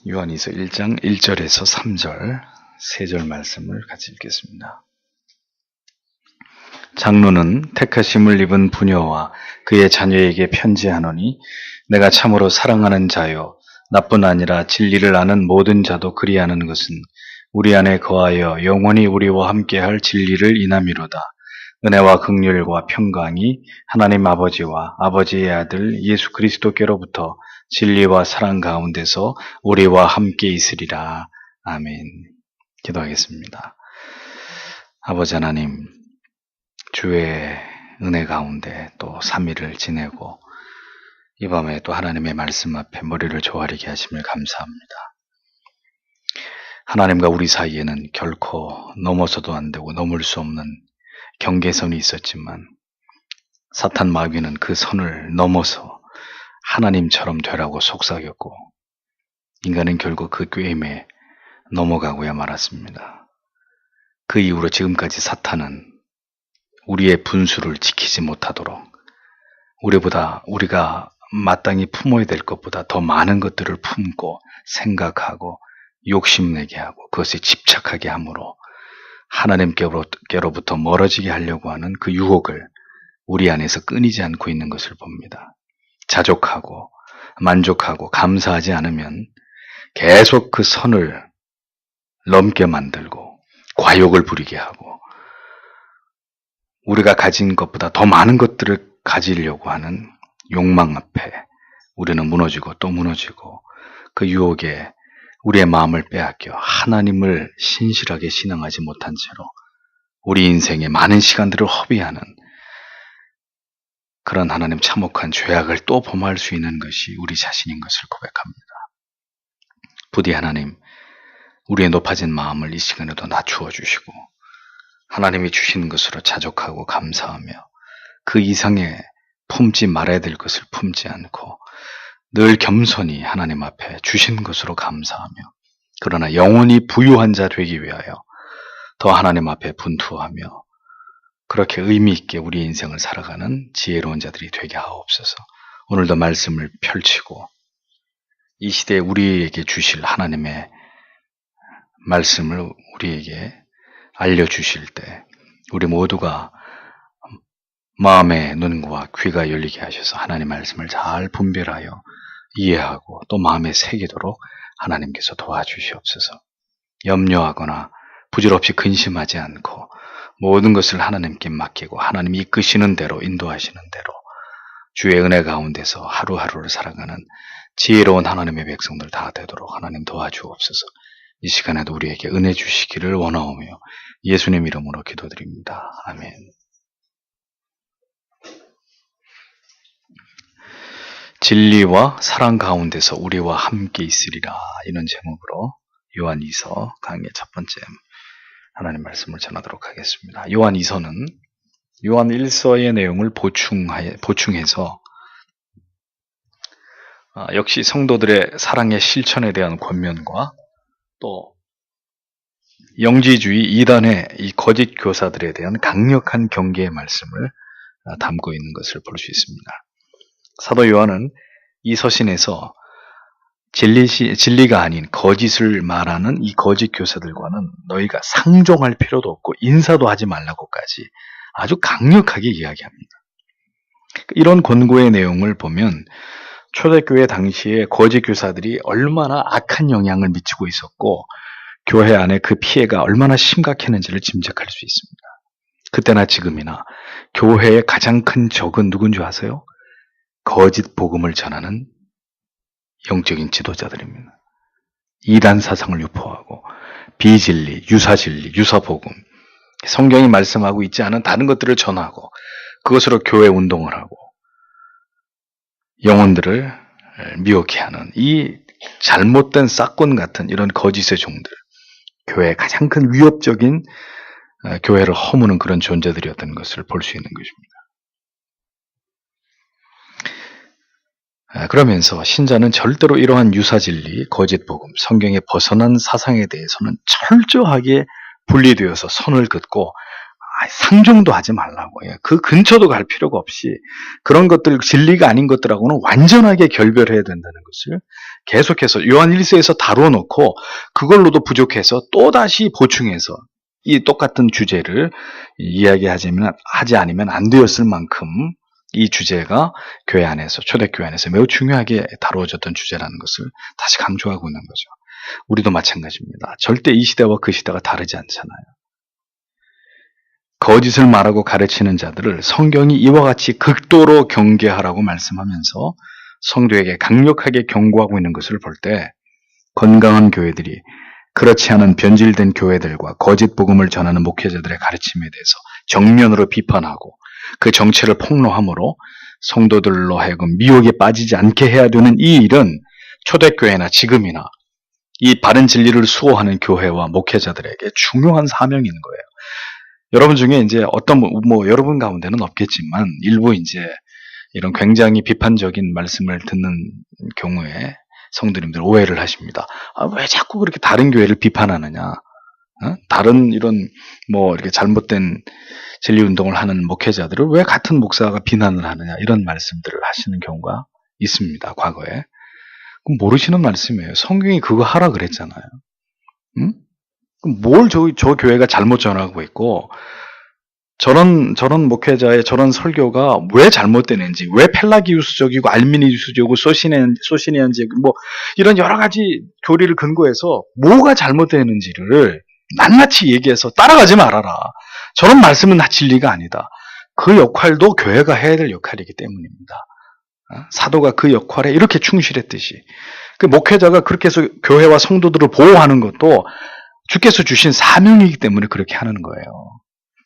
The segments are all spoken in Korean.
요한일서 1장 1절에서 3절, 3절 말씀을 같이 읽겠습니다. 장로는 택하심을 입은 부녀와 그의 자녀에게 편지하노니 내가 참으로 사랑하는 자요 나뿐 아니라 진리를 아는 모든 자도 그리하는 것은 우리 안에 거하여 영원히 우리와 함께할 진리를 인함이로다. 은혜와 긍휼과 평강이 하나님 아버지와 아버지의 아들 예수 그리스도께로부터 진리와 사랑 가운데서 우리와 함께 있으리라. 아멘. 기도하겠습니다. 아버지 하나님, 주의 은혜 가운데 또 3일을 지내고 이 밤에 또 하나님의 말씀 앞에 머리를 조아리게 하심을 감사합니다. 하나님과 우리 사이에는 결코 넘어서도 안 되고 넘을 수 없는 경계선이 있었지만 사탄 마귀는 그 선을 넘어서 하나님처럼 되라고 속삭였고 인간은 결국 그 꾀임에 넘어가고야 말았습니다. 그 이후로 지금까지 사탄은 우리의 분수를 지키지 못하도록 우리가 마땅히 품어야 될 것보다 더 많은 것들을 품고 생각하고 욕심내게 하고 그것에 집착하게 함으로 하나님께로부터 멀어지게 하려고 하는 그 유혹을 우리 안에서 끊이지 않고 있는 것을 봅니다. 자족하고 만족하고 감사하지 않으면 계속 그 선을 넘게 만들고 과욕을 부리게 하고 우리가 가진 것보다 더 많은 것들을 가지려고 하는 욕망 앞에 우리는 무너지고 또 무너지고 그 유혹에 우리의 마음을 빼앗겨 하나님을 신실하게 신앙하지 못한 채로 우리 인생의 많은 시간들을 허비하는 그런 하나님 참혹한 죄악을 또 범할 수 있는 것이 우리 자신인 것을 고백합니다. 부디 하나님, 우리의 높아진 마음을 이 시간에도 낮추어 주시고 하나님이 주시는 것으로 자족하고 감사하며 그 이상의 품지 말아야 될 것을 품지 않고 늘 겸손히 하나님 앞에 주신 것으로 감사하며 그러나 영원히 부유한 자 되기 위하여 더 하나님 앞에 분투하며 그렇게 의미 있게 우리 인생을 살아가는 지혜로운 자들이 되게 하옵소서. 오늘도 말씀을 펼치고 이 시대에 우리에게 주실 하나님의 말씀을 우리에게 알려주실 때 우리 모두가 마음의 눈과 귀가 열리게 하셔서 하나님의 말씀을 잘 분별하여 이해하고 또 마음에 새기도록 하나님께서 도와주시옵소서. 염려하거나 부질없이 근심하지 않고 모든 것을 하나님께 맡기고 하나님이 이끄시는 대로 인도하시는 대로 주의 은혜 가운데서 하루하루를 살아가는 지혜로운 하나님의 백성들 다 되도록 하나님 도와주옵소서. 이 시간에도 우리에게 은혜 주시기를 원하오며 예수님 이름으로 기도드립니다. 아멘. 진리와 사랑 가운데서 우리와 함께 있으리라, 이런 제목으로 요한이서 강의 첫 번째 하나님 말씀을 전하도록 하겠습니다. 요한이서는 요한 1서의 내용을 보충해서 역시 성도들의 사랑의 실천에 대한 권면과 또 영지주의 이단의 이 거짓 교사들에 대한 강력한 경계의 말씀을 담고 있는 것을 볼 수 있습니다. 사도 요한은 이 서신에서 진리가 아닌 거짓을 말하는 이 거짓 교사들과는 너희가 상종할 필요도 없고 인사도 하지 말라고까지 아주 강력하게 이야기합니다. 이런 권고의 내용을 보면 초대교회 당시에 거짓 교사들이 얼마나 악한 영향을 미치고 있었고 교회 안에 그 피해가 얼마나 심각했는지를 짐작할 수 있습니다. 그때나 지금이나 교회의 가장 큰 적은 누군지 아세요? 거짓 복음을 전하는 영적인 지도자들입니다. 이단 사상을 유포하고 비진리, 유사진리, 유사복음, 성경이 말씀하고 있지 않은 다른 것들을 전하고 그것으로 교회 운동을 하고 영혼들을 미혹해 하는 이 잘못된 싹권 같은 이런 거짓의 종들, 교회의 가장 큰 위협적인 교회를 허무는 그런 존재들이었던 것을 볼 수 있는 것입니다. 그러면서 신자는 절대로 이러한 유사진리, 거짓복음, 성경에 벗어난 사상에 대해서는 철저하게 분리되어서 선을 긋고 상종도 하지 말라고. 그 근처도 갈 필요가 없이 그런 것들, 진리가 아닌 것들하고는 완전하게 결별해야 된다는 것을 계속해서 요한 1서에서 다루어 놓고 그걸로도 부족해서 또다시 보충해서 이 똑같은 주제를 하지 않으면 안 되었을 만큼 이 주제가 교회 안에서, 초대교회 안에서 매우 중요하게 다루어졌던 주제라는 것을 다시 강조하고 있는 거죠. 우리도 마찬가지입니다. 절대 이 시대와 그 시대가 다르지 않잖아요. 거짓을 말하고 가르치는 자들을 성경이 이와 같이 극도로 경계하라고 말씀하면서 성도에게 강력하게 경고하고 있는 것을 볼 때 건강한 교회들이 그렇지 않은 변질된 교회들과 거짓 복음을 전하는 목회자들의 가르침에 대해서 정면으로 비판하고 그 정체를 폭로함으로 성도들로 하여금 미혹에 빠지지 않게 해야 되는 이 일은 초대교회나 지금이나 이 바른 진리를 수호하는 교회와 목회자들에게 중요한 사명인 거예요. 여러분 중에 이제 여러분 가운데는 없겠지만 일부 이제 이런 굉장히 비판적인 말씀을 듣는 경우에 성도님들 오해를 하십니다. 왜 자꾸 그렇게 다른 교회를 비판하느냐? 다른 이런 이렇게 잘못된 진리 운동을 하는 목회자들을 왜 같은 목사가 비난을 하느냐? 이런 말씀들을 하시는 경우가 있습니다. 과거에. 그럼 모르시는 말씀이에요. 성경이 그거 하라 그랬잖아요. 그럼 뭘 저 교회가 잘못 전하고 있고 저런 목회자의 저런 설교가 왜 잘못되는지, 왜 펠라기우스적이고 알미니우스적이고 소시니안적이고 이런 여러 가지 교리를 근거해서 뭐가 잘못되는지를 낱낱이 얘기해서 따라가지 말아라. 저런 말씀은 진리가 아니다. 그 역할도 교회가 해야 될 역할이기 때문입니다. 사도가 그 역할에 이렇게 충실했듯이 그 목회자가 그렇게 해서 교회와 성도들을 보호하는 것도 주께서 주신 사명이기 때문에 그렇게 하는 거예요.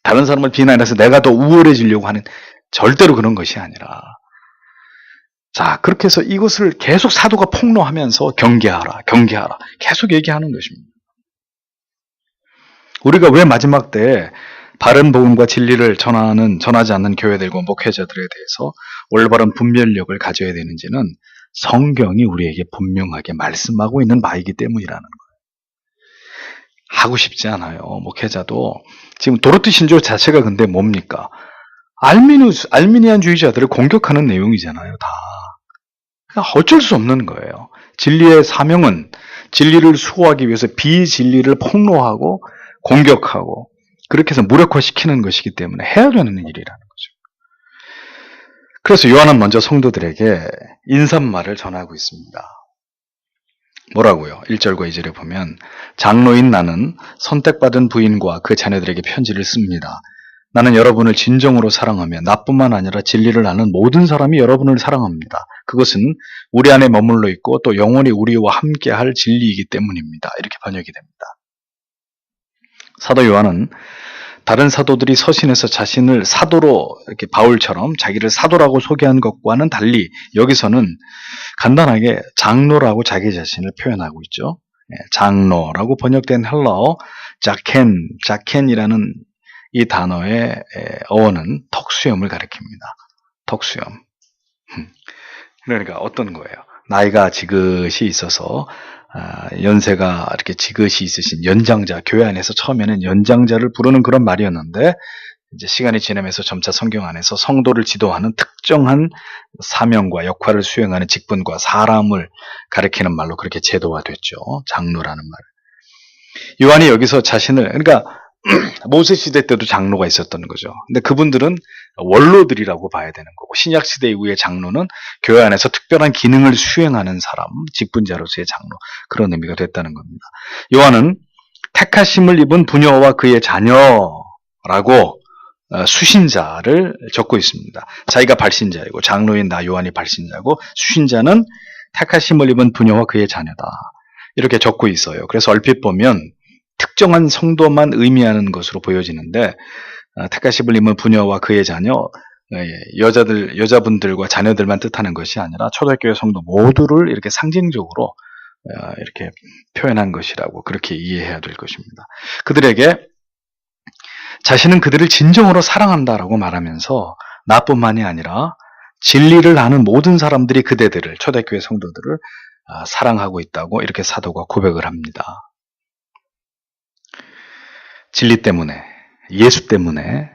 다른 사람을 비난해서 내가 더 우월해지려고 하는, 절대로 그런 것이 아니라, 자, 그렇게 해서 이것을 계속 사도가 폭로하면서 경계하라 계속 얘기하는 것입니다. 우리가 왜 마지막 때에 바른 복음과 진리를 전하지 않는 교회들과 목회자들에 대해서 올바른 분별력을 가져야 되는지는 성경이 우리에게 분명하게 말씀하고 있는 바이기 때문이라는 거예요. 하고 싶지 않아요. 목회자도. 지금 도로트 신조 자체가 근데 뭡니까? 알미니안주의자들을 공격하는 내용이잖아요, 다. 그러니까 어쩔 수 없는 거예요. 진리의 사명은 진리를 수호하기 위해서 비진리를 폭로하고 공격하고 그렇게 해서 무력화시키는 것이기 때문에 해야 되는 일이라는 거죠. 그래서 요한은 먼저 성도들에게 인사말을 전하고 있습니다. 뭐라고요? 1절과 2절에 보면 장로인 나는 선택받은 부인과 그 자녀들에게 편지를 씁니다. 나는 여러분을 진정으로 사랑하며 나뿐만 아니라 진리를 아는 모든 사람이 여러분을 사랑합니다. 그것은 우리 안에 머물러 있고 또 영원히 우리와 함께할 진리이기 때문입니다. 이렇게 번역이 됩니다. 사도 요한은 다른 사도들이 서신에서 자신을 사도로 이렇게 바울처럼 자기를 사도라고 소개한 것과는 달리 여기서는 간단하게 장로라고 자기 자신을 표현하고 있죠. 장로라고 번역된 헬라어 자켄이라는 이 단어의 어원은 턱수염을 가리킵니다. 턱수염. 그러니까 어떤 거예요? 나이가 지긋이 있어서 연세가 이렇게 지긋이 있으신 연장자, 교회 안에서 처음에는 연장자를 부르는 그런 말이었는데 이제 시간이 지나면서 점차 성경 안에서 성도를 지도하는 특정한 사명과 역할을 수행하는 직분과 사람을 가리키는 말로 그렇게 제도화됐죠. 장로라는 말. 요한이 여기서 자신을, 그러니까 모세 시대 때도 장로가 있었던 거죠. 근데 그분들은 원로들이라고 봐야 되는 거고, 신약 시대 이후의 장로는 교회 안에서 특별한 기능을 수행하는 사람, 직분자로서의 장로, 그런 의미가 됐다는 겁니다. 요한은 택하심을 입은 부녀와 그의 자녀라고 수신자를 적고 있습니다. 자기가 발신자이고 장로인 나 요한이 발신자고 수신자는 택하심을 입은 부녀와 그의 자녀다. 이렇게 적고 있어요. 그래서 얼핏 보면 특정한 성도만 의미하는 것으로 보여지는데 택하심을 입은 부녀와 그의 자녀, 여자분들과 자녀들만 뜻하는 것이 아니라 초대교회 성도 모두를 이렇게 상징적으로 이렇게 표현한 것이라고 그렇게 이해해야 될 것입니다. 그들에게 자신은 그들을 진정으로 사랑한다라고 말하면서 나뿐만이 아니라 진리를 아는 모든 사람들이 그대들을, 초대교회 성도들을 사랑하고 있다고 이렇게 사도가 고백을 합니다. 진리 때문에 예수 때문에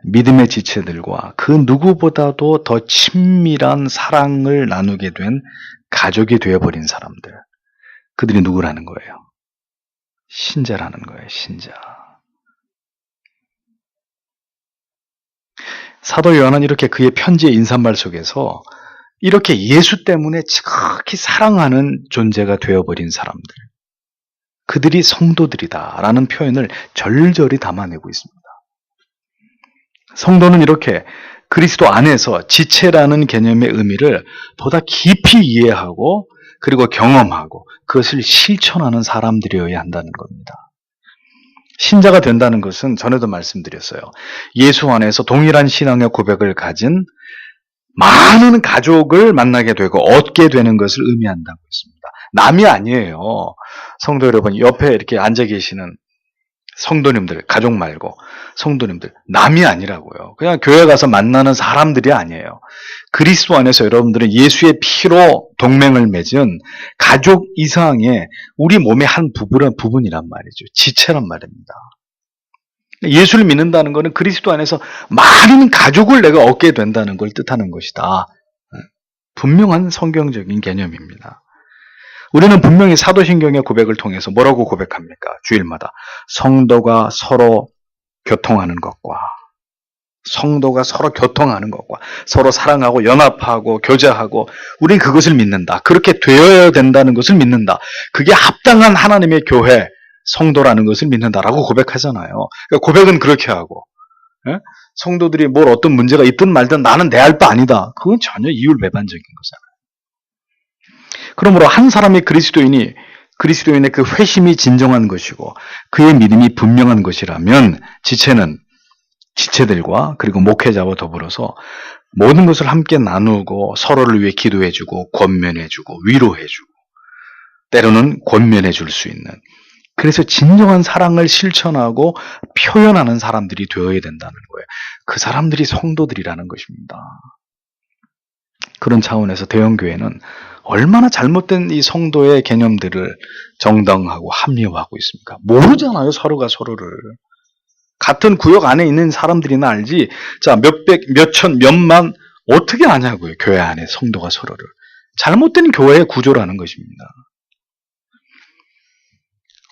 믿음의 지체들과 그 누구보다도 더 친밀한 사랑을 나누게 된 가족이 되어버린 사람들. 그들이 누구라는 거예요? 신자라는 거예요. 신자. 사도 요한은 이렇게 그의 편지의 인사말 속에서 이렇게 예수 때문에 지극히 사랑하는 존재가 되어버린 사람들, 그들이 성도들이다라는 표현을 절절히 담아내고 있습니다. 성도는 이렇게 그리스도 안에서 지체라는 개념의 의미를 보다 깊이 이해하고 그리고 경험하고 그것을 실천하는 사람들이어야 한다는 겁니다. 신자가 된다는 것은 전에도 말씀드렸어요. 예수 안에서 동일한 신앙의 고백을 가진 많은 가족을 만나게 되고 얻게 되는 것을 의미한다고 했습니다. 남이 아니에요. 성도 여러분, 옆에 이렇게 앉아 계시는 성도님들, 가족 말고 성도님들, 남이 아니라고요. 그냥 교회 가서 만나는 사람들이 아니에요. 그리스도 안에서 여러분들은 예수의 피로 동맹을 맺은 가족 이상의 우리 몸의 한 부분이란 말이죠. 지체란 말입니다. 예수를 믿는다는 것은 그리스도 안에서 많은 가족을 내가 얻게 된다는 걸 뜻하는 것이다. 분명한 성경적인 개념입니다. 우리는 분명히 사도신경의 고백을 통해서 뭐라고 고백합니까? 주일마다 성도가 서로 교통하는 것과 서로 사랑하고 연합하고 교제하고 우리는 그것을 믿는다. 그렇게 되어야 된다는 것을 믿는다. 그게 합당한 하나님의 교회 성도라는 것을 믿는다라고 고백하잖아요. 그러니까 고백은 그렇게 하고, 성도들이 뭘 어떤 문제가 있든 말든 나는 내 할 바 아니다. 그건 전혀 이율배반적인 거잖아요. 그러므로 한 사람의 그리스도인의 그 회심이 진정한 것이고 그의 믿음이 분명한 것이라면 지체들과 그리고 목회자와 더불어서 모든 것을 함께 나누고 서로를 위해 기도해주고 권면해주고 위로해주고 때로는 권면해줄 수 있는, 그래서 진정한 사랑을 실천하고 표현하는 사람들이 되어야 된다는 거예요. 그 사람들이 성도들이라는 것입니다. 그런 차원에서 대형교회는 얼마나 잘못된 이 성도의 개념들을 정당하고 합리화하고 있습니까? 모르잖아요, 서로가 서로를. 같은 구역 안에 있는 사람들이나 알지, 자, 몇백, 몇천, 몇만, 어떻게 아냐고요, 교회 안에 성도가 서로를. 잘못된 교회의 구조라는 것입니다.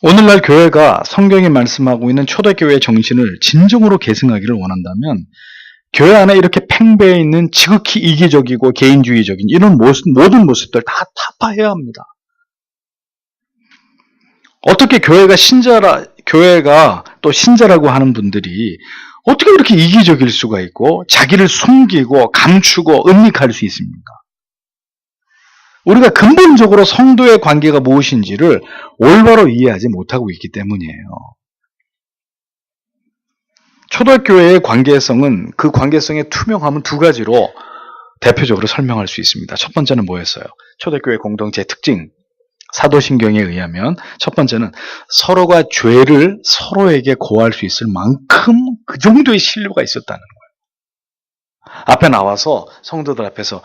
오늘날 교회가 성경이 말씀하고 있는 초대교회의 정신을 진정으로 계승하기를 원한다면 교회 안에 이렇게 팽배해 있는 지극히 이기적이고 개인주의적인 이런 모든 모습들 다 타파해야 합니다. 어떻게 교회가 또 신자라고 하는 분들이 어떻게 그렇게 이기적일 수가 있고 자기를 숨기고 감추고 은닉할 수 있습니까? 우리가 근본적으로 성도의 관계가 무엇인지를 올바로 이해하지 못하고 있기 때문이에요. 초대교회의 관계성은 그 관계성의 투명함은 두 가지로 대표적으로 설명할 수 있습니다. 첫 번째는 뭐였어요? 초대교회 공동체의 특징, 사도신경에 의하면 첫 번째는 서로가 죄를 서로에게 고할 수 있을 만큼 그 정도의 신뢰가 있었다는 거예요. 앞에 나와서 성도들 앞에서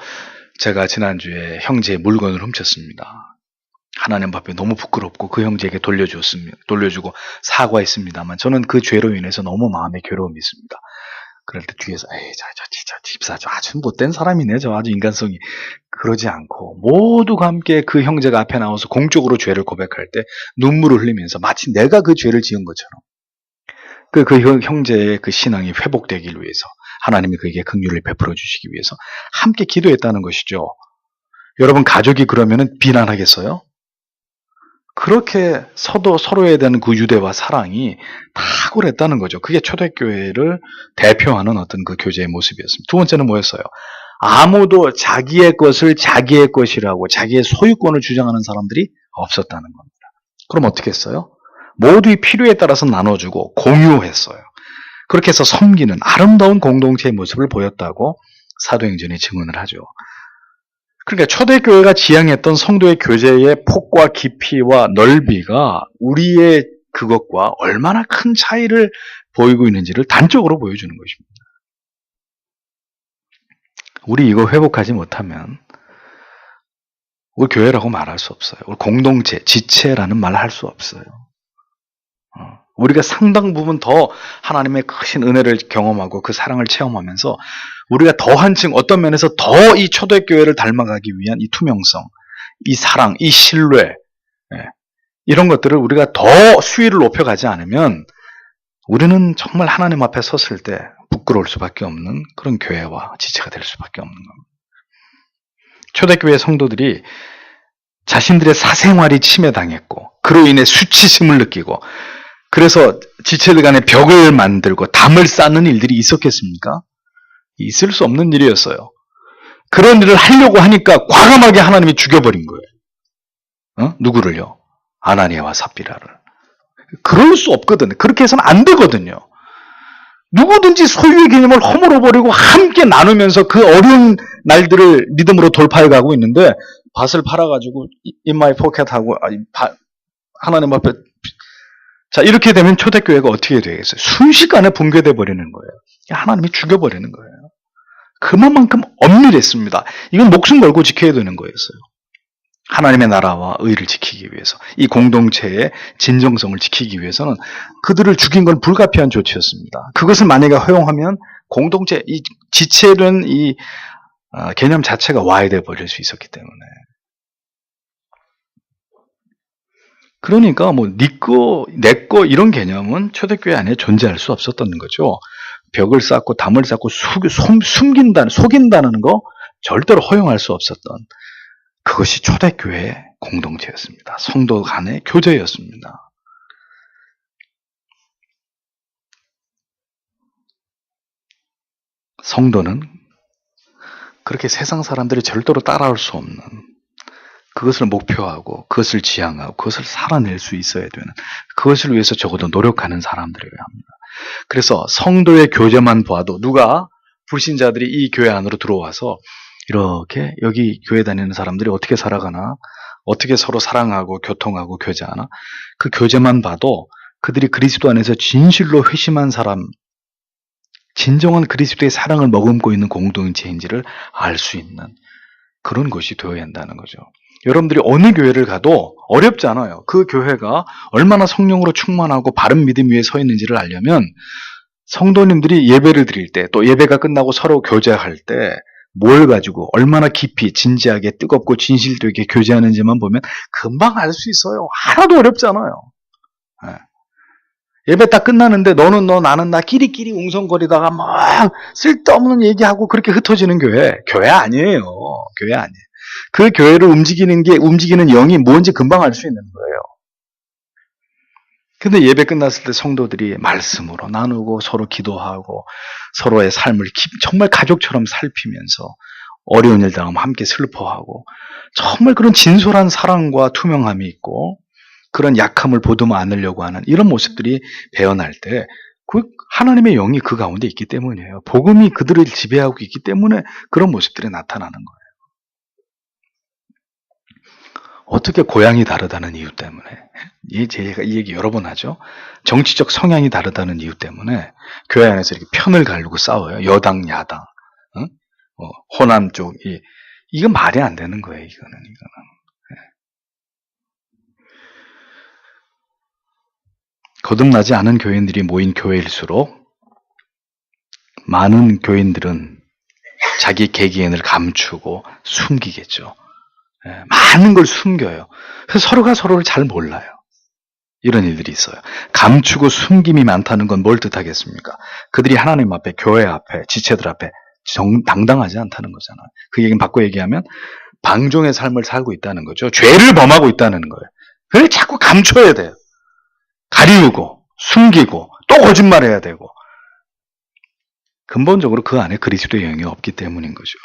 제가 지난주에 형제의 물건을 훔쳤습니다. 하나님 앞에 너무 부끄럽고 그 형제에게 돌려주고 사과했습니다만 저는 그 죄로 인해서 너무 마음에 괴로움이 있습니다. 그럴 때 뒤에서 저 진짜 집사 아주 못된 사람이네, 저 아주 인간성이. 그러지 않고 모두가 함께 그 형제가 앞에 나와서 공적으로 죄를 고백할 때 눈물을 흘리면서 마치 내가 그 죄를 지은 것처럼 그 형제의 그 신앙이 회복되길 위해서 하나님이 그에게 긍휼을 베풀어 주시기 위해서 함께 기도했다는 것이죠. 여러분, 가족이 그러면은 비난하겠어요? 그렇게 서로에 대한 그 유대와 사랑이 탁월했다는 거죠. 그게 초대교회를 대표하는 어떤 그 교제의 모습이었습니다. 두 번째는 뭐였어요? 아무도 자기의 것을 자기의 것이라고 자기의 소유권을 주장하는 사람들이 없었다는 겁니다. 그럼 어떻게 했어요? 모두의 필요에 따라서 나눠주고 공유했어요. 그렇게 해서 섬기는 아름다운 공동체의 모습을 보였다고 사도행전이 증언을 하죠. 그러니까 초대교회가 지향했던 성도의 교제의 폭과 깊이와 넓이가 우리의 그것과 얼마나 큰 차이를 보이고 있는지를 단적으로 보여주는 것입니다. 우리 이거 회복하지 못하면 우리 교회라고 말할 수 없어요. 우리 공동체, 지체라는 말을 할 수 없어요. 우리가 상당 부분 더 하나님의 크신 은혜를 경험하고 그 사랑을 체험하면서 우리가 더 한층 어떤 면에서 더 이 초대교회를 닮아가기 위한 이 투명성, 이 사랑, 이 신뢰, 이런 것들을 우리가 더 수위를 높여가지 않으면 우리는 정말 하나님 앞에 섰을 때 부끄러울 수밖에 없는 그런 교회와 지체가 될 수밖에 없는 겁니다. 초대교회 성도들이 자신들의 사생활이 침해당했고 그로 인해 수치심을 느끼고 그래서 지체들 간에 벽을 만들고 담을 쌓는 일들이 있었겠습니까? 있을 수 없는 일이었어요. 그런 일을 하려고 하니까 과감하게 하나님이 죽여버린 거예요. 누구를요? 아나니아와 삽비라를. 그럴 수 없거든요. 그렇게 해서는 안 되거든요. 누구든지 소유의 개념을 허물어버리고 함께 나누면서 그 어려운 날들을 믿음으로 돌파해 가고 있는데 밭을 팔아가지고 in my pocket 하고 하나님 앞에 자 이렇게 되면 초대교회가 어떻게 되겠어요? 순식간에 붕괴돼 버리는 거예요. 하나님이 죽여버리는 거예요. 그만큼 엄밀했습니다. 이건 목숨 걸고 지켜야 되는 거였어요. 하나님의 나라와 의를 지키기 위해서 이 공동체의 진정성을 지키기 위해서는 그들을 죽인 건 불가피한 조치였습니다. 그것을 만약에 허용하면 공동체 이 지체된 이 개념 자체가 와해돼 버릴 수 있었기 때문에 그러니까 뭐 네 거, 내 거 이런 개념은 초대교회 안에 존재할 수 없었던 거죠. 벽을 쌓고 담을 쌓고 속인다는 거 절대로 허용할 수 없었던 그것이 초대교회의 공동체였습니다. 성도 간의 교제였습니다. 성도는 그렇게 세상 사람들이 절대로 따라올 수 없는 그것을 목표하고 그것을 지향하고 그것을 살아낼 수 있어야 되는 그것을 위해서 적어도 노력하는 사람들이어야 합니다. 그래서 성도의 교제만 봐도 누가 불신자들이 이 교회 안으로 들어와서 이렇게 여기 교회 다니는 사람들이 어떻게 살아가나 어떻게 서로 사랑하고 교통하고 교제하나 그 교제만 봐도 그들이 그리스도 안에서 진실로 회심한 사람 진정한 그리스도의 사랑을 머금고 있는 공동체인지를 알 수 있는 그런 것이 되어야 한다는 거죠. 여러분들이 어느 교회를 가도 어렵지 않아요. 그 교회가 얼마나 성령으로 충만하고 바른 믿음 위에 서 있는지를 알려면 성도님들이 예배를 드릴 때 또 예배가 끝나고 서로 교제할 때 뭘 가지고 얼마나 깊이 진지하게 뜨겁고 진실되게 교제하는지만 보면 금방 알 수 있어요. 하나도 어렵지 않아요. 예배 딱 끝나는데 너는 너 나는 나 끼리끼리 웅성거리다가 막 쓸데없는 얘기하고 그렇게 흩어지는 교회 아니에요. 교회 아니에요. 그 교회를 움직이는 영이 뭔지 금방 알 수 있는 거예요. 근데 예배 끝났을 때 성도들이 말씀으로 나누고 서로 기도하고 서로의 삶을 정말 가족처럼 살피면서 어려운 일 당하면 함께 슬퍼하고 정말 그런 진솔한 사랑과 투명함이 있고 그런 약함을 보듬어 안으려고 하는 이런 모습들이 배어날 때 그 하나님의 영이 그 가운데 있기 때문이에요. 복음이 그들을 지배하고 있기 때문에 그런 모습들이 나타나는 거예요. 어떻게 고향이 다르다는 이유 때문에 제가 이 얘기 여러 번 하죠. 정치적 성향이 다르다는 이유 때문에 교회 안에서 이렇게 편을 가르고 싸워요. 여당, 야당, 호남 쪽 이건 말이 안 되는 거예요. 이거는. 거듭나지 않은 교인들이 모인 교회일수록 많은 교인들은 자기 개개인을 감추고 숨기겠죠. 많은 걸 숨겨요. 그래서 서로가 서로를 잘 몰라요. 이런 일들이 있어요. 감추고 숨김이 많다는 건 뭘 뜻하겠습니까? 그들이 하나님 앞에, 교회 앞에, 지체들 앞에 당당하지 않다는 거잖아요. 그 얘기는 바꿔 얘기하면 방종의 삶을 살고 있다는 거죠. 죄를 범하고 있다는 거예요. 그걸 자꾸 감춰야 돼요. 가리우고 숨기고 또 거짓말해야 되고 근본적으로 그 안에 그리스도의 영이 없기 때문인 거죠.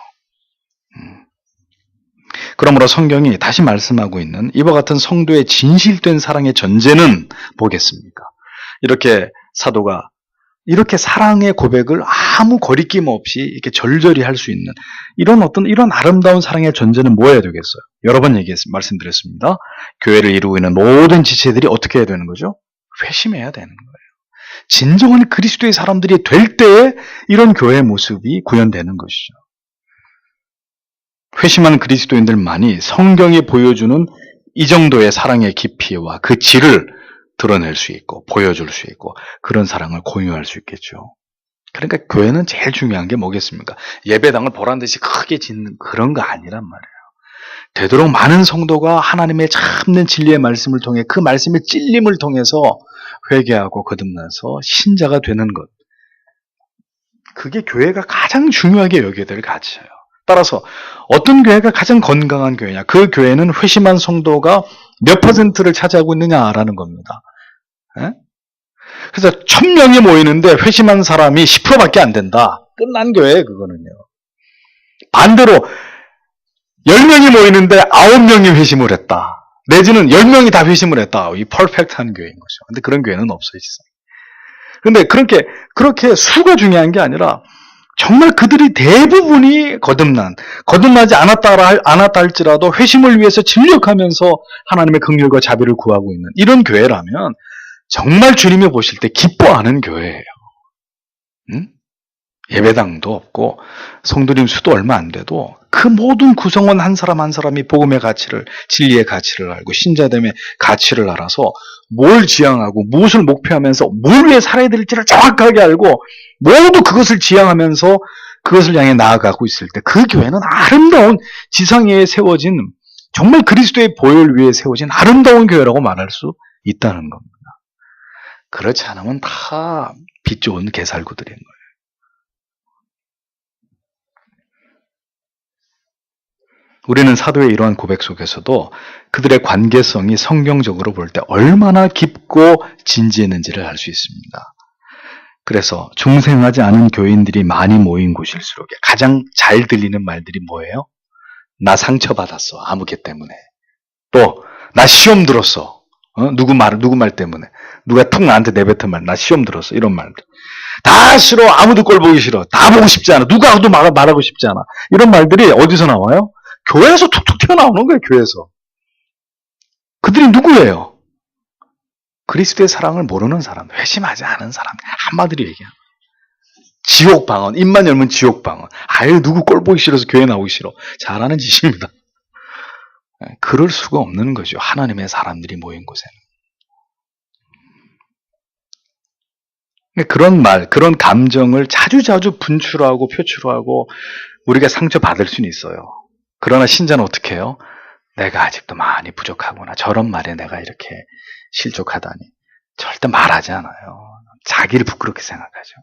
그러므로 성경이 다시 말씀하고 있는 이와 같은 성도의 진실된 사랑의 전제는 뭐겠습니까? 이렇게 사도가 이렇게 사랑의 고백을 아무 거리낌 없이 이렇게 절절히 할 수 있는 이런 아름다운 사랑의 전제는 뭐여야 되겠어요? 여러 번 말씀드렸습니다. 교회를 이루고 있는 모든 지체들이 어떻게 해야 되는 거죠? 회심해야 되는 거예요. 진정한 그리스도의 사람들이 될 때에 이런 교회의 모습이 구현되는 것이죠. 회심한 그리스도인들만이 성경이 보여주는 이 정도의 사랑의 깊이와 그 질을 드러낼 수 있고 보여줄 수 있고 그런 사랑을 공유할 수 있겠죠. 그러니까 교회는 제일 중요한 게 뭐겠습니까? 예배당을 보란듯이 크게 짓는 그런 거 아니란 말이에요. 되도록 많은 성도가 하나님의 참된 진리의 말씀을 통해 그 말씀의 찔림을 통해서 회개하고 거듭나서 신자가 되는 것. 그게 교회가 가장 중요하게 여겨야 될 가치예요. 따라서 어떤 교회가 가장 건강한 교회냐? 그 교회는 회심한 성도가 몇 퍼센트를 차지하고 있느냐라는 겁니다. 에? 그래서 1000명이 모이는데 회심한 사람이 10%밖에 안 된다. 끝난 교회예요, 그거는요. 반대로 10명이 모이는데 9명이 회심을 했다. 내지는 10명이 다 회심을 했다. 이 퍼펙트한 교회인 거죠. 근데 그런 교회는 없어요, 지금. 근데 그렇게 수가 중요한 게 아니라 정말 그들이 대부분이 거듭나지 않았다 할지라도 회심을 위해서 진력하면서 하나님의 긍휼과 자비를 구하고 있는 이런 교회라면 정말 주님이 보실 때 기뻐하는 교회예요. 응? 예배당도 없고 성도님 수도 얼마 안 돼도 그 모든 구성원 한 사람 한 사람이 복음의 가치를, 진리의 가치를 알고 신자됨의 가치를 알아서 뭘 지향하고 무엇을 목표하면서 뭘 위해 살아야 될지를 정확하게 알고 모두 그것을 지향하면서 그것을 향해 나아가고 있을 때 그 교회는 아름다운 지상 위에 세워진 정말 그리스도의 보혈 위에 세워진 아름다운 교회라고 말할 수 있다는 겁니다. 그렇지 않으면 다 빛 좋은 개살구들인 거예요. 우리는 사도의 이러한 고백 속에서도 그들의 관계성이 성경적으로 볼 때 얼마나 깊고 진지했는지를 알 수 있습니다. 그래서 중생하지 않은 교인들이 많이 모인 곳일수록 가장 잘 들리는 말들이 뭐예요? 나 상처받았어. 아무개 때문에. 또 나 시험 들었어. 누구 말 때문에. 누가 툭 나한테 내뱉은 말. 나 시험 들었어. 이런 말들. 다 싫어. 아무도 꼴 보기 싫어. 다 보고 싶지 않아. 누가도 말하고 싶지 않아. 이런 말들이 어디서 나와요? 교회에서 툭툭 튀어나오는 거예요. 교회에서. 그들이 누구예요? 그리스도의 사랑을 모르는 사람, 회심하지 않은 사람. 한마디로 얘기하면 지옥 방언. 입만 열면 지옥 방언. 아유 누구 꼴 보기 싫어서 교회 나오기 싫어. 잘하는 짓입니다. 그럴 수가 없는 거죠. 하나님의 사람들이 모인 곳에는. 그런 말, 그런 감정을 자주자주 분출하고 표출하고 우리가 상처받을 수는 있어요. 그러나 신자는 어떻게 해요? 내가 아직도 많이 부족하구나. 저런 말에 내가 이렇게 실족하다니. 절대 말하지 않아요. 자기를 부끄럽게 생각하죠.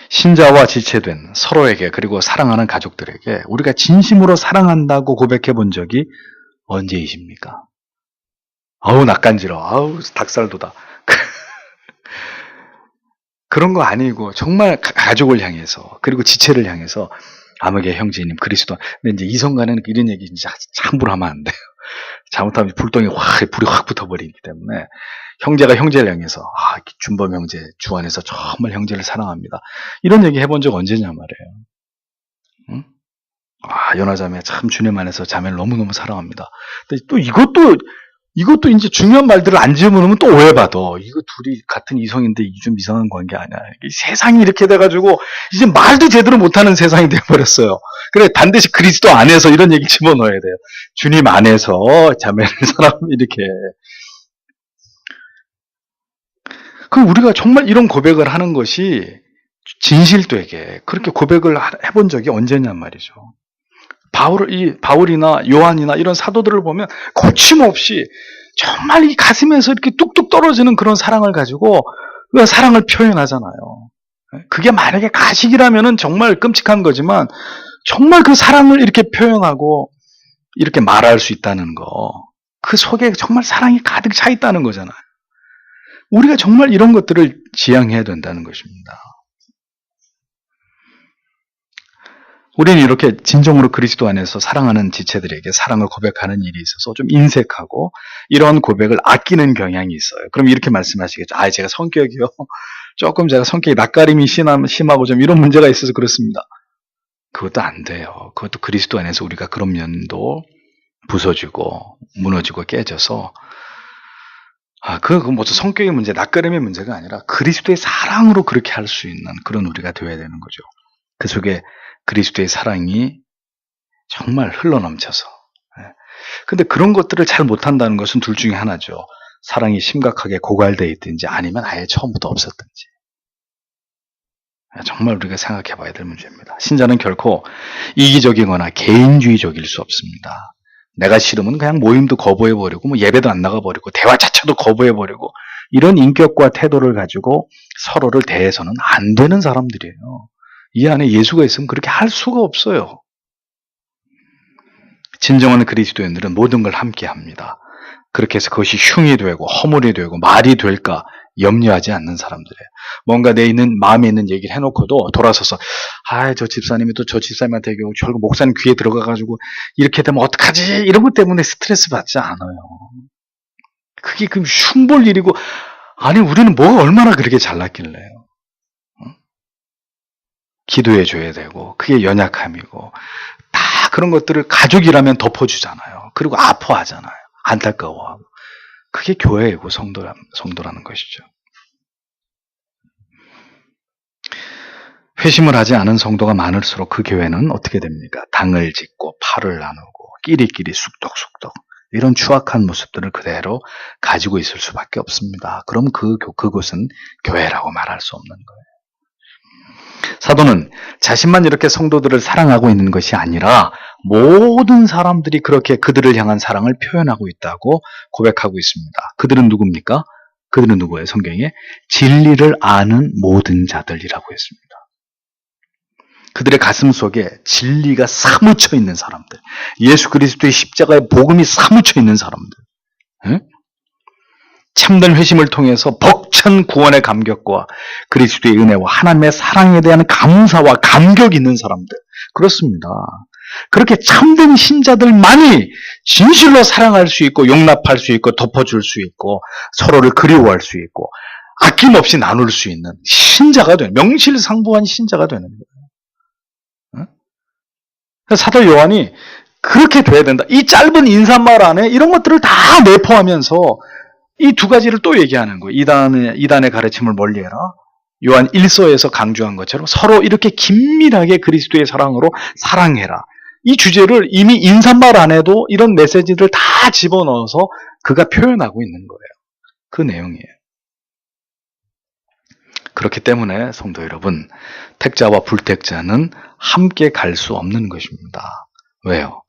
신자와 지체된 서로에게 그리고 사랑하는 가족들에게 우리가 진심으로 사랑한다고 고백해 본 적이 언제이십니까? 아우 낯간지러워. 아우 닭살도다. 그런 거 아니고 정말 가족을 향해서 그리고 지체를 향해서 아무개 형제님 그리스도. 근데 이제 이성간에는 이런 얘기 진짜 함부로 하면 안 돼요. 잘못하면 불이 확 붙어버리기 때문에 형제가 형제를 향해서 준범 형제 주 안에서 정말 형제를 사랑합니다. 이런 얘기 해본 적 언제냐 말이에요. 응? 연하자매 참 주님 안에서 자매를 너무너무 사랑합니다. 근데 또 이것도 이제 중요한 말들을 안 집어넣으면 또 오해받아. 이거 둘이 같은 이성인데 이게 좀 이상한 관계 아니야. 세상이 이렇게 돼가지고 이제 말도 제대로 못하는 세상이 돼버렸어요. 그래 반드시 그리스도 안에서 이런 얘기 집어넣어야 돼요. 주님 안에서 자매를 사랑 이렇게. 그럼 우리가 정말 이런 고백을 하는 것이 진실되게 그렇게 고백을 해본 적이 언제냔 말이죠. 바울이나 요한이나 이런 사도들을 보면 거침없이 정말 이 가슴에서 이렇게 뚝뚝 떨어지는 그런 사랑을 가지고 사랑을 표현하잖아요. 그게 만약에 가식이라면은 정말 끔찍한 거지만 정말 그 사랑을 이렇게 표현하고 이렇게 말할 수 있다는 거, 그 속에 정말 사랑이 가득 차 있다는 거잖아요. 우리가 정말 이런 것들을 지향해야 된다는 것입니다. 우리는 이렇게 진정으로 그리스도 안에서 사랑하는 지체들에게 사랑을 고백하는 일이 있어서 좀 인색하고 이런 고백을 아끼는 경향이 있어요. 그럼 이렇게 말씀하시겠죠. 제가 성격이요. 조금 제가 성격이 낯가림이 심하고 좀 이런 문제가 있어서 그렇습니다. 그것도 안 돼요. 그것도 그리스도 안에서 우리가 그런 면도 부서지고 무너지고 깨져서 뭐 성격의 문제, 낯가림의 문제가 아니라 그리스도의 사랑으로 그렇게 할 수 있는 그런 우리가 되어야 되는 거죠. 그 속에 그리스도의 사랑이 정말 흘러넘쳐서. 근데 그런 것들을 잘 못한다는 것은 둘 중에 하나죠. 사랑이 심각하게 고갈되어 있든지 아니면 아예 처음부터 없었든지. 정말 우리가 생각해 봐야 될 문제입니다. 신자는 결코 이기적이거나 개인주의적일 수 없습니다. 내가 싫으면 그냥 모임도 거부해버리고 뭐 예배도 안 나가버리고 대화 자체도 거부해버리고 이런 인격과 태도를 가지고 서로를 대해서는 안 되는 사람들이에요. 이 안에 예수가 있으면 그렇게 할 수가 없어요. 진정한 그리스도인들은 모든 걸 함께 합니다. 그렇게 해서 그것이 흉이 되고 허물이 되고 말이 될까 염려하지 않는 사람들이에요. 뭔가 마음에 있는 얘기를 해놓고도 돌아서서 저 집사님이 또 저 집사님한테 얘기하고 결국 목사님 귀에 들어가가지고 이렇게 되면 어떡하지? 이런 것 때문에 스트레스 받지 않아요. 그게 그 흉볼 일이고 아니 우리는 뭐가 얼마나 그렇게 잘났길래요. 기도해 줘야 되고 그게 연약함이고 다 그런 것들을 가족이라면 덮어주잖아요. 그리고 아파하잖아요. 안타까워하고. 그게 교회이고 성도라는 것이죠. 회심을 하지 않은 성도가 많을수록 그 교회는 어떻게 됩니까? 당을 짓고 팔을 나누고 끼리끼리 쑥덕쑥덕 이런 추악한 모습들을 그대로 가지고 있을 수밖에 없습니다. 그럼 그곳은 교회라고 말할 수 없는 거예요. 사도는 자신만 이렇게 성도들을 사랑하고 있는 것이 아니라 모든 사람들이 그렇게 그들을 향한 사랑을 표현하고 있다고 고백하고 있습니다. 그들은 누굽니까? 그들은 누구예요? 성경에 진리를 아는 모든 자들이라고 했습니다. 그들의 가슴 속에 진리가 사무쳐 있는 사람들, 예수 그리스도의 십자가의 복음이 사무쳐 있는 사람들, 참된 회심을 통해서 벅찬 구원의 감격과 그리스도의 은혜와 하나님의 사랑에 대한 감사와 감격이 있는 사람들, 그렇습니다. 그렇게 참된 신자들만이 진실로 사랑할 수 있고 용납할 수 있고 덮어줄 수 있고 서로를 그리워할 수 있고 아낌없이 나눌 수 있는 신자가 되는, 명실상부한 신자가 되는 거예요. 사도 요한이 그렇게 돼야 된다. 이 짧은 인사말 안에 이런 것들을 다 내포하면서 이 두 가지를 또 얘기하는 거예요. 이단의 가르침을 멀리해라. 요한 1서에서 강조한 것처럼 서로 이렇게 긴밀하게 그리스도의 사랑으로 사랑해라. 이 주제를 이미 인사말 안에도 이런 메시지를 다 집어넣어서 그가 표현하고 있는 거예요. 그 내용이에요. 그렇기 때문에 성도 여러분, 택자와 불택자는 함께 갈 수 없는 것입니다. 왜요?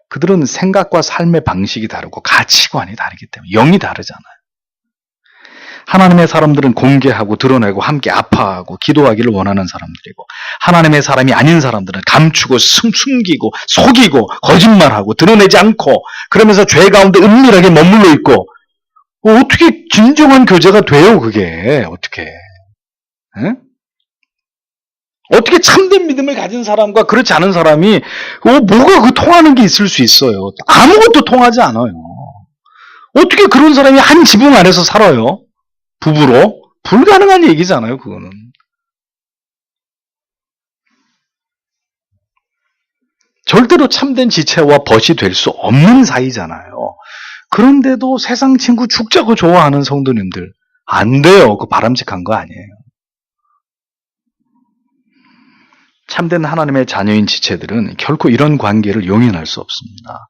그들은 생각과 삶의 방식이 다르고 가치관이 다르기 때문에 영이 다르잖아요. 하나님의 사람들은 공개하고 드러내고 함께 아파하고 기도하기를 원하는 사람들이고 하나님의 사람이 아닌 사람들은 감추고 숨기고 속이고 거짓말하고 드러내지 않고 그러면서 죄 가운데 은밀하게 머물러 있고 어떻게 진정한 교제가 돼요 그게 어떻게 에? 어떻게 참된 믿음을 가진 사람과 그렇지 않은 사람이 뭐가 그 통하는 게 있을 수 있어요. 아무것도 통하지 않아요. 어떻게 그런 사람이 한 지붕 안에서 살아요? 부부로? 불가능한 얘기잖아요, 그거는. 절대로 참된 지체와 벗이 될 수 없는 사이잖아요. 그런데도 세상 친구 죽자고 좋아하는 성도님들, 안 돼요. 그 바람직한 거 아니에요. 참된 하나님의 자녀인 지체들은 결코 이런 관계를 용인할 수 없습니다.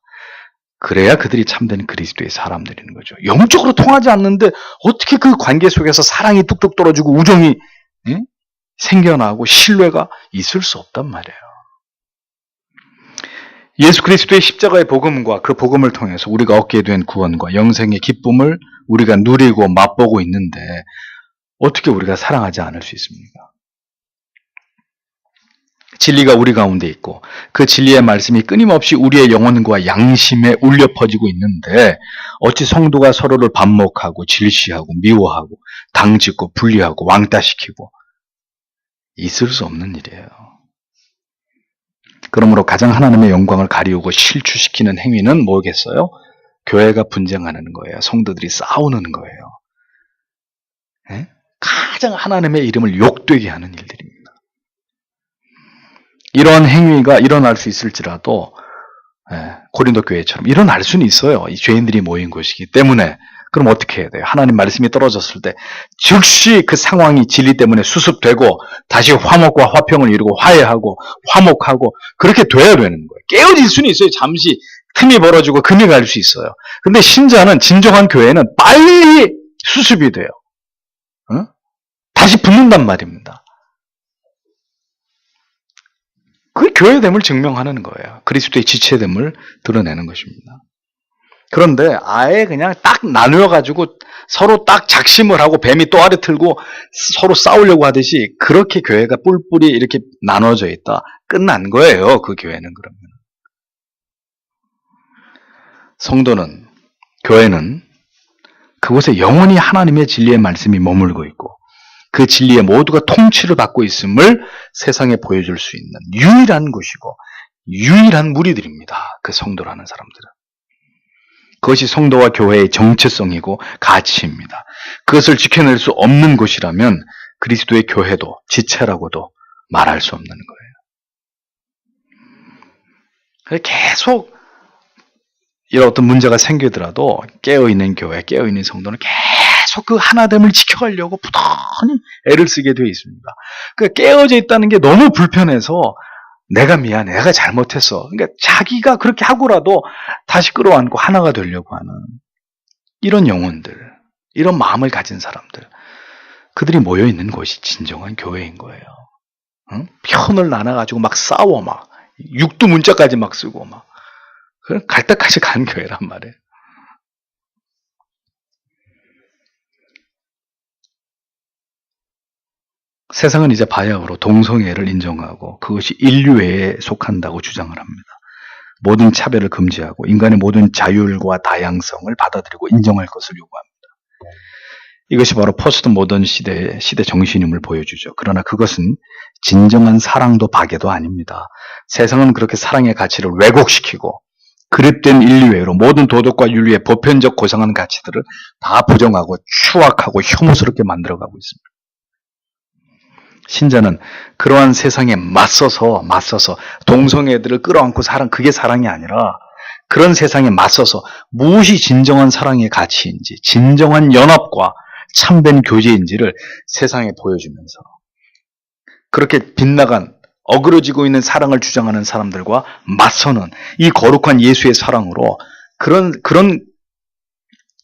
그래야 그들이 참된 그리스도의 사람들인 거죠. 영적으로 통하지 않는데 어떻게 그 관계 속에서 사랑이 뚝뚝 떨어지고 우정이 생겨나고 신뢰가 있을 수 없단 말이에요. 예수 그리스도의 십자가의 복음과 그 복음을 통해서 우리가 얻게 된 구원과 영생의 기쁨을 우리가 누리고 맛보고 있는데 어떻게 우리가 사랑하지 않을 수 있습니까? 진리가 우리 가운데 있고 그 진리의 말씀이 끊임없이 우리의 영혼과 양심에 울려 퍼지고 있는데 어찌 성도가 서로를 반목하고 질시하고 미워하고 당짓고 분리하고 왕따시키고 있을 수 없는 일이에요. 그러므로 가장 하나님의 영광을 가리우고 실추시키는 행위는 뭐겠어요? 교회가 분쟁하는 거예요. 성도들이 싸우는 거예요. 네? 가장 하나님의 이름을 욕되게 하는 일들입니다. 이러한 행위가 일어날 수 있을지라도 고린도 교회처럼 일어날 수는 있어요. 이 죄인들이 모인 곳이기 때문에. 그럼 어떻게 해야 돼요? 하나님 말씀이 떨어졌을 때 즉시 그 상황이 진리 때문에 수습되고 다시 화목과 화평을 이루고 화해하고 화목하고 그렇게 돼야 되는 거예요. 깨어질 수는 있어요. 잠시 틈이 벌어지고 금이 갈 수 있어요. 근데 신자는, 진정한 교회는 빨리 수습이 돼요. 다시 붙는단 말입니다. 그 교회됨을 증명하는 거예요. 그리스도의 지체됨을 드러내는 것입니다. 그런데 아예 그냥 딱 나누어가지고 서로 딱 작심을 하고 뱀이 또아리 틀고 서로 싸우려고 하듯이 그렇게 교회가 뿔뿔이 이렇게 나눠져 있다. 끝난 거예요. 그 교회는 그러면. 성도는, 교회는 그곳에 영원히 하나님의 진리의 말씀이 머물고 있고 그 진리의 모두가 통치를 받고 있음을 세상에 보여줄 수 있는 유일한 곳이고 유일한 무리들입니다. 그 성도라는 사람들은. 그것이 성도와 교회의 정체성이고 가치입니다. 그것을 지켜낼 수 없는 곳이라면 그리스도의 교회도 지체라고도 말할 수 없는 거예요. 계속 이런 어떤 문제가 생기더라도 깨어있는 교회, 깨어있는 성도는 계속 그 하나됨을 지켜가려고 부단히 애를 쓰게 되어 있습니다. 그 깨어져 있다는 게 너무 불편해서 내가 미안해, 내가 잘못했어. 그러니까 자기가 그렇게 하고라도 다시 끌어안고 하나가 되려고 하는 이런 영혼들, 이런 마음을 가진 사람들, 그들이 모여있는 곳이 진정한 교회인 거예요. 응? 편을 나눠가지고 막 싸워, 막 육두 문자까지 막 쓰고 막 갈 때까지 가는 교회란 말이에요. 세상은 이제 바야흐로 동성애를 인정하고 그것이 인류애에 속한다고 주장을 합니다. 모든 차별을 금지하고 인간의 모든 자율과 다양성을 받아들이고 인정할 것을 요구합니다. 이것이 바로 포스트 모던 시대 정신임을 보여주죠. 그러나 그것은 진정한 사랑도 박애도 아닙니다. 세상은 그렇게 사랑의 가치를 왜곡시키고 그릇된 인류애로 모든 도덕과 윤리의 보편적 고상한 가치들을 다 부정하고 추악하고 혐오스럽게 만들어가고 있습니다. 신자는 그러한 세상에 맞서서 동성애들을 끌어안고 그게 사랑이 아니라 그런 세상에 맞서서 무엇이 진정한 사랑의 가치인지, 진정한 연합과 참된 교제인지를 세상에 보여주면서 그렇게 빗나간 어그러지고 있는 사랑을 주장하는 사람들과 맞서는 이 거룩한 예수의 사랑으로 그런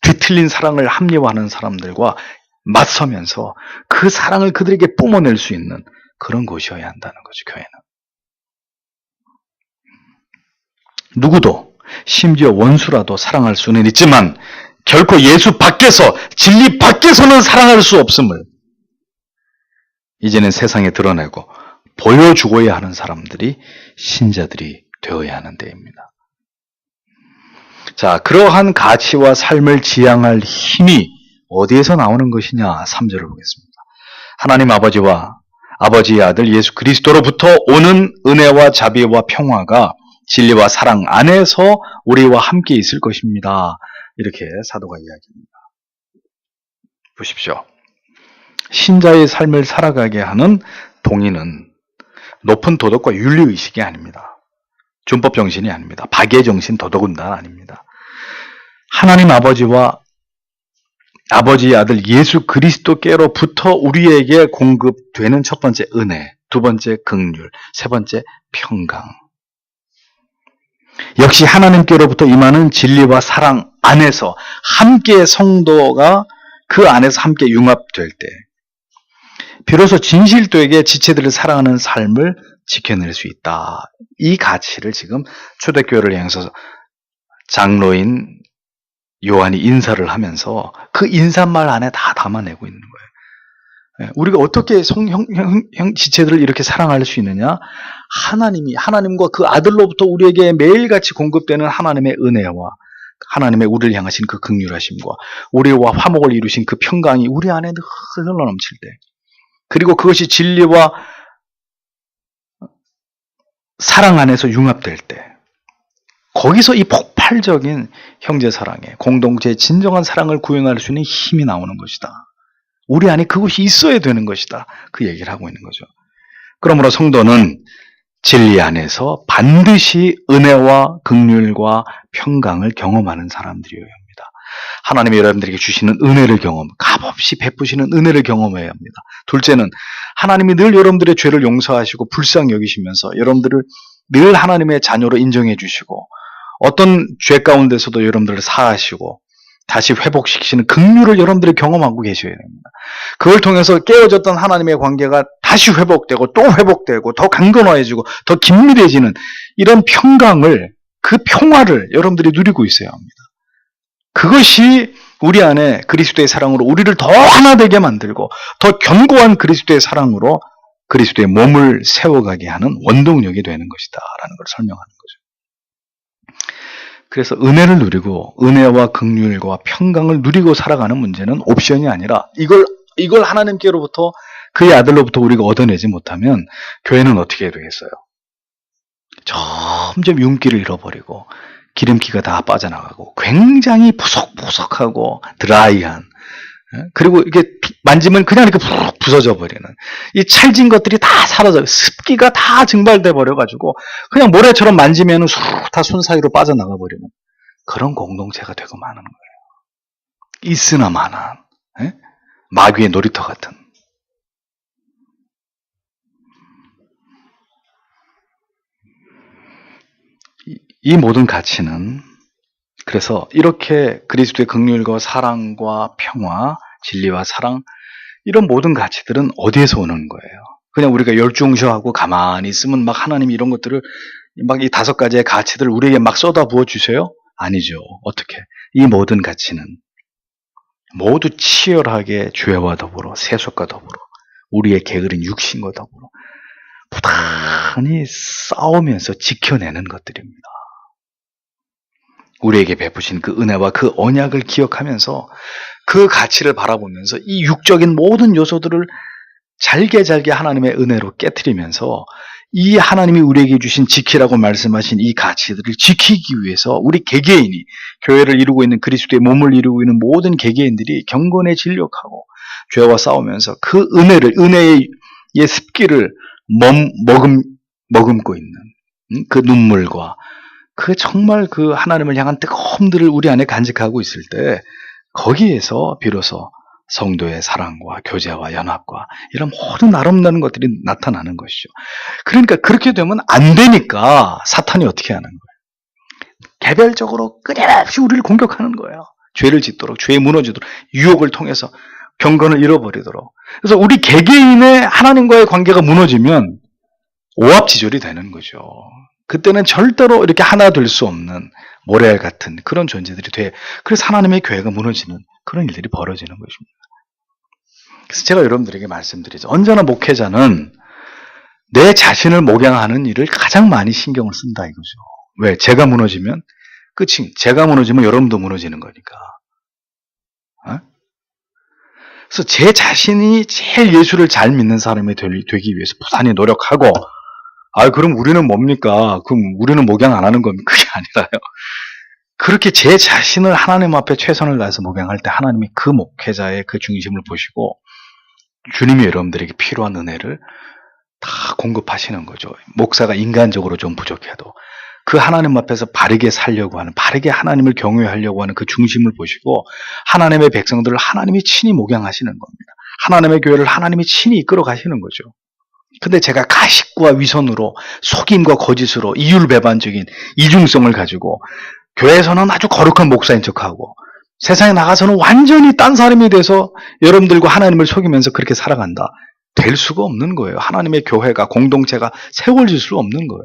뒤틀린 사랑을 합리화하는 사람들과 맞서면서 그 사랑을 그들에게 뿜어낼 수 있는 그런 곳이어야 한다는 거죠, 교회는. 누구도, 심지어 원수라도 사랑할 수는 있지만 결코 예수 밖에서, 진리 밖에서는 사랑할 수 없음을 이제는 세상에 드러내고 보여주고야 하는 사람들이 신자들이 되어야 하는 데입니다. 자, 그러한 가치와 삶을 지향할 힘이 어디에서 나오는 것이냐? 3절을 보겠습니다. 하나님 아버지와 아버지의 아들 예수 그리스도로부터 오는 은혜와 자비와 평화가 진리와 사랑 안에서 우리와 함께 있을 것입니다. 이렇게 사도가 이야기합니다. 보십시오. 신자의 삶을 살아가게 하는 동의는 높은 도덕과 윤리의식이 아닙니다. 준법 정신이 아닙니다. 박애 정신, 도덕운단 아닙니다. 하나님 아버지와 아버지의 아들 예수 그리스도께로부터 우리에게 공급되는 첫 번째 은혜, 두 번째 긍휼, 세 번째 평강. 역시 하나님께로부터 임하는 진리와 사랑 안에서 함께 성도가 그 안에서 함께 융합될 때 비로소 진실되게 지체들을 사랑하는 삶을 지켜낼 수 있다. 이 가치를 지금 초대교회를 향해서 장로인 요한이 인사를 하면서 그 인사말 안에 다 담아내고 있는 거예요. 우리가 어떻게 지체들을 이렇게 사랑할 수 있느냐? 하나님과 그 아들로부터 우리에게 매일같이 공급되는 하나님의 은혜와 하나님의 우리를 향하신 그 긍휼하심과 우리와 화목을 이루신 그 평강이 우리 안에 늘 흘러넘칠 때, 그리고 그것이 진리와 사랑 안에서 융합될 때, 거기서 이 폭발적인 형제사랑에 공동체의 진정한 사랑을 구현할 수 있는 힘이 나오는 것이다. 우리 안에 그것이 있어야 되는 것이다. 그 얘기를 하고 있는 거죠. 그러므로 성도는 진리 안에서 반드시 은혜와 긍휼과 평강을 경험하는 사람들이어야 합니다. 하나님이 여러분들에게 주시는 은혜를 값없이 베푸시는 은혜를 경험해야 합니다. 둘째는 하나님이 늘 여러분들의 죄를 용서하시고 불쌍히 여기시면서 여러분들을 늘 하나님의 자녀로 인정해 주시고 어떤 죄 가운데서도 여러분들을 사하시고 다시 회복시키시는 긍휼을 여러분들이 경험하고 계셔야 됩니다. 그걸 통해서 깨어졌던 하나님의 관계가 다시 회복되고 또 회복되고 더 강건해지고 더 긴밀해지는 이런 평강을, 그 평화를 여러분들이 누리고 있어야 합니다. 그것이 우리 안에 그리스도의 사랑으로 우리를 더 하나 되게 만들고 더 견고한 그리스도의 사랑으로 그리스도의 몸을 세워가게 하는 원동력이 되는 것이다 라는 걸 설명하는 거죠. 그래서 은혜를 누리고 은혜와 긍휼과 평강을 누리고 살아가는 문제는 옵션이 아니라 이걸 하나님께로부터 그의 아들로부터 우리가 얻어내지 못하면 교회는 어떻게 되겠어요? 점점 윤기를 잃어버리고 기름기가 다 빠져나가고 굉장히 푸석푸석하고 드라이한, 그리고 이게 만지면 그냥 이렇게 푹 부서져 버리는, 이 찰진 것들이 다 사라져요. 습기가 다 증발돼 버려가지고 그냥 모래처럼 만지면 다 손 사이로 빠져나가 버리는 그런 공동체가 되고 마는 거예요. 있으나 마나 마귀의 놀이터 같은. 이 모든 가치는, 그래서 이렇게 그리스도의 긍휼과 사랑과 평화, 진리와 사랑, 이런 모든 가치들은 어디에서 오는 거예요? 그냥 우리가 열중셔하고 가만히 있으면 막 하나님이 이런 것들을 막 이 5가지의 가치들을 우리에게 막 쏟아 부어 주세요? 아니죠. 어떻게? 이 모든 가치는 모두 치열하게 죄와 더불어 세속과 더불어 우리의 게으른 육신과 더불어 부단히 싸우면서 지켜내는 것들입니다. 우리에게 베푸신 그 은혜와 그 언약을 기억하면서 그 가치를 바라보면서 이 육적인 모든 요소들을 잘게 하나님의 은혜로 깨트리면서 이 하나님이 우리에게 주신 지키라고 말씀하신 이 가치들을 지키기 위해서 우리 개개인이, 교회를 이루고 있는 그리스도의 몸을 이루고 있는 모든 개개인들이 경건에 진력하고 죄와 싸우면서 그 은혜의 습기를 머금고 있는 그 눈물과 그 정말 그 하나님을 향한 뜨거움들을 우리 안에 간직하고 있을 때 거기에서 비로소 성도의 사랑과 교제와 연합과 이런 모든 아름다운 것들이 나타나는 것이죠. 그러니까 그렇게 되면 안 되니까 사탄이 어떻게 하는 거예요? 개별적으로 끊임없이 우리를 공격하는 거예요. 죄를 짓도록, 죄에 무너지도록, 유혹을 통해서 경건을 잃어버리도록. 그래서 우리 개개인의 하나님과의 관계가 무너지면 오합지졸이 되는 거죠. 그때는 절대로 이렇게 하나 될 수 없는 모래알 같은 그런 존재들이 돼. 그래서 하나님의 교회가 무너지는 그런 일들이 벌어지는 것입니다. 그래서 제가 여러분들에게 말씀드리죠. 언제나 목회자는 내 자신을 목양하는 일을 가장 많이 신경을 쓴다 이거죠. 왜? 제가 무너지면 끝이. 제가 무너지면 여러분도 무너지는 거니까. 그래서 제 자신이 제일 예수를 잘 믿는 사람이 되기 위해서 부단히 노력하고, 그럼 우리는 뭡니까? 그럼 우리는 목양 안 하는 겁니까? 그게 아니라요. 그렇게 제 자신을 하나님 앞에 최선을 다해서 목양할 때 하나님이 그 목회자의 그 중심을 보시고 주님이 여러분들에게 필요한 은혜를 다 공급하시는 거죠. 목사가 인간적으로 좀 부족해도 그 하나님 앞에서 바르게 살려고 하는, 바르게 하나님을 경외하려고 하는 그 중심을 보시고 하나님의 백성들을 하나님이 친히 목양하시는 겁니다. 하나님의 교회를 하나님이 친히 이끌어 가시는 거죠. 근데 제가 가식과 위선으로, 속임과 거짓으로 이율배반적인 이중성을 가지고 교회에서는 아주 거룩한 목사인 척하고 세상에 나가서는 완전히 딴 사람이 돼서 여러분들과 하나님을 속이면서 그렇게 살아간다. 될 수가 없는 거예요. 하나님의 교회가, 공동체가 세워질 수 없는 거예요.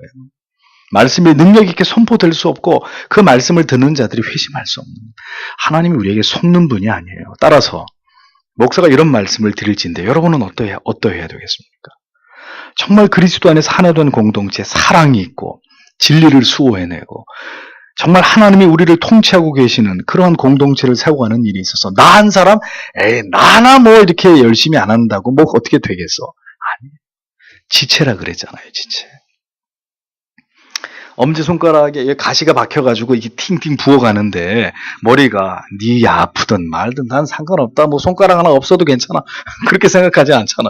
말씀이 능력 있게 선포될 수 없고 그 말씀을 듣는 자들이 회심할 수 없는, 하나님이 우리에게 속는 분이 아니에요. 따라서 목사가 이런 말씀을 드릴진데 여러분은 어떠해야 되겠습니까? 정말 그리스도 안에서 하나 된 공동체, 사랑이 있고 진리를 수호해내고 정말 하나님이 우리를 통치하고 계시는 그러한 공동체를 세워가는 일이 있어서 나 한 사람, 나나 뭐 이렇게 열심히 안 한다고 뭐 어떻게 되겠어? 아니, 지체라 그랬잖아요, 지체. 엄지손가락에 가시가 박혀가지고 이게 팅팅 부어가는데 머리가 네 아프든 말든 난 상관없다. 뭐 손가락 하나 없어도 괜찮아. 그렇게 생각하지 않잖아.